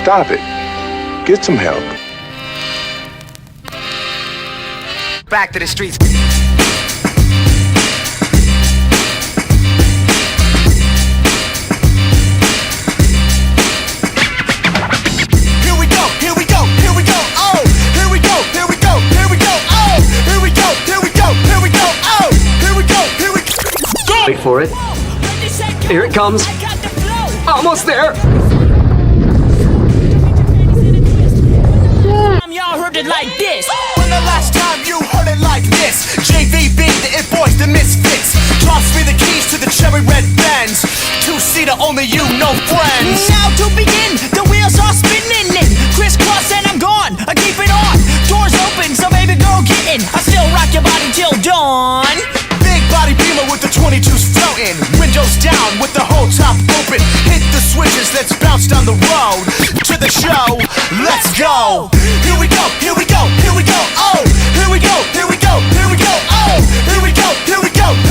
Stop it. Get some help. Back to the streets. Wait for it. Here it comes. Almost there. Y'all heard it like this. When the last time you heard it like this? JVB, the It Boys, the Misfits. Toss me the keys to the cherry red Benz. Two-seater, only you, no friends. Now to begin, the wheels are spinning in. Crisscross and I'm gone. I keep it on. Doors open, so baby girl get in. I still rock your body till dawn. Big body Beamer with the 22s floating. Windows down with the whole top open. Hit the switches, let's bounce down the road. To the show, let's go. Here we go, here we go, here we go. Oh, here we go, here we go, here we go. Oh, here we go, here we go.